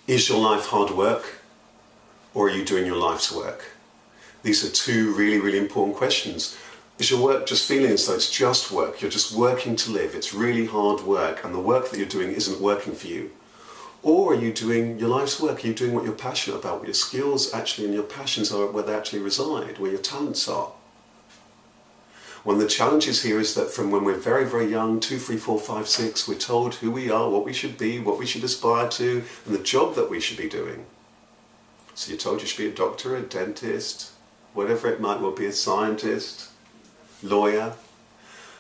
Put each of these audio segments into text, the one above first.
Is your life hard work, or are you doing your life's work? These are two really, really important questions. Is your work just feeling as though it's just work? You're just working to live. It's really hard work, and the work that you're doing isn't working for you. Or are you doing your life's work? Are you doing what you're passionate about, what your skills actually and your passions are, where they actually reside, where your talents are? One of the challenges here is that from when we're very, very young, 2, 3, 4, 5, 6, we're told who we are, what we should be, what we should aspire to, and the job that we should be doing. So you're told you should be a doctor, a dentist, whatever it might well be, a scientist, lawyer.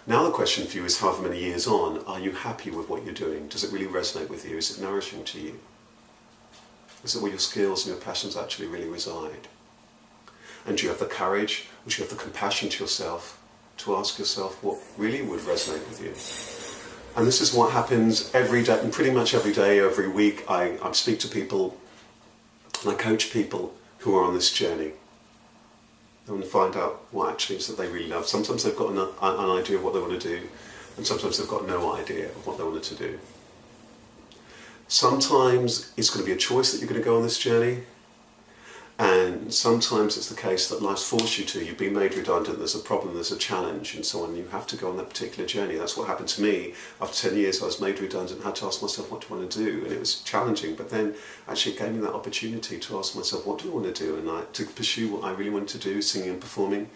Now the question for you is, however many years on, are you happy with what you're doing? Does it really resonate with you? Is it nourishing to you? Is it where your skills and your passions actually really reside? And do you have the courage, or do you have the compassion to yourself to ask yourself what really would resonate with you? And this is what happens every day, and pretty much every day, every week. I speak to people and I coach people who are on this journey. They want to find out what actually is that they really love. Sometimes they've got an idea of what they want to do, and sometimes they've got no idea of what they wanted to do. Sometimes it's going to be a choice that you're going to go on this journey, and sometimes it's the case that life's forced you to. You've been made redundant, there's a problem, there's a challenge, and so on. You have to go on that particular journey. That's what happened to me. After 10 years I was made redundant and had to ask myself what do I want to do, and it was challenging, but then actually it gave me that opportunity to ask myself what do I want to do, and to pursue what I really wanted to do, singing and performing.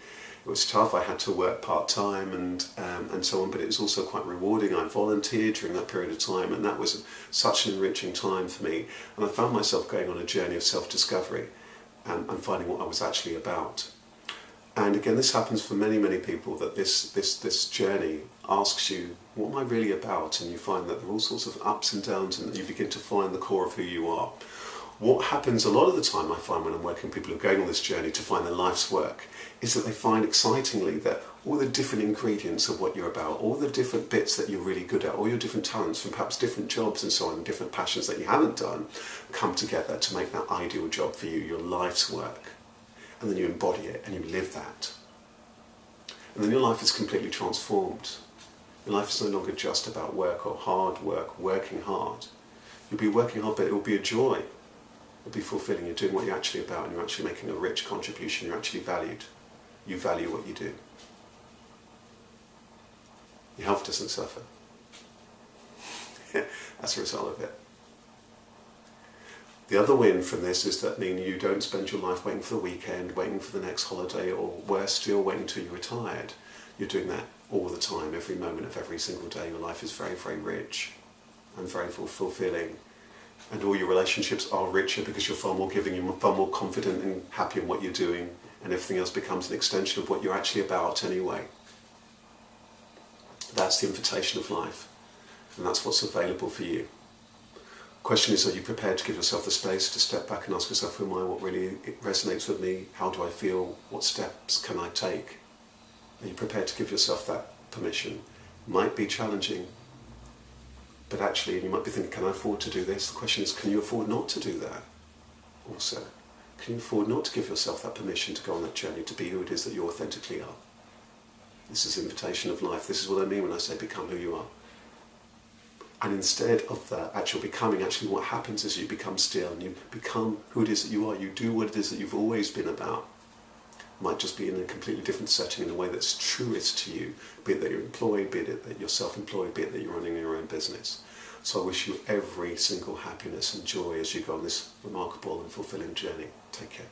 It was tough. I had to work part-time and so on, but it was also quite rewarding. I volunteered during that period of time, and that was such an enriching time for me, and I found myself going on a journey of self-discovery and finding what I was actually about. And again, this happens for many, many people, that this journey asks you, what am I really about? And you find that there are all sorts of ups and downs, and you begin to find the core of who you are. What happens a lot of the time, I find, when I'm working with people who are going on this journey to find their life's work, is that they find excitingly that all the different ingredients of what you're about, all the different bits that you're really good at, all your different talents from perhaps different jobs and so on, different passions that you haven't done, come together to make that ideal job for you, your life's work. And then you embody it and you live that. And then your life is completely transformed. Your life is no longer just about work or hard work, working hard. You'll be working hard, but it will be a joy. It'll be fulfilling. You're doing what you're actually about, and you're actually making a rich contribution. You're actually valued. You value what you do. Your health doesn't suffer. That's a result of it. The other win from this is that means you don't spend your life waiting for the weekend, waiting for the next holiday, or worse still, waiting until you're retired. You're doing that all the time, every moment of every single day. Your life is very, very rich and very fulfilling. And all your relationships are richer because you're far more giving, you're far more confident and happy in what you're doing, and everything else becomes an extension of what you're actually about anyway. That's the invitation of life, and that's what's available for you. The question is, are you prepared to give yourself the space to step back and ask yourself, who am I, what really resonates with me, how do I feel, what steps can I take? Are you prepared to give yourself that permission? It might be challenging, but actually, you might be thinking, can I afford to do this? The question is, can you afford not to do that also? Can you afford not to give yourself that permission to go on that journey, to be who it is that you authentically are? This is the invitation of life. This is what I mean when I say become who you are. And instead of that actual becoming, actually what happens is you become still and you become who it is that you are. You do what it is that you've always been about. It might just be in a completely different setting, in a way that's truest to you, be it that you're employed, be it that you're self-employed, be it that you're running your own business. So I wish you every single happiness and joy as you go on this remarkable and fulfilling journey. Take care.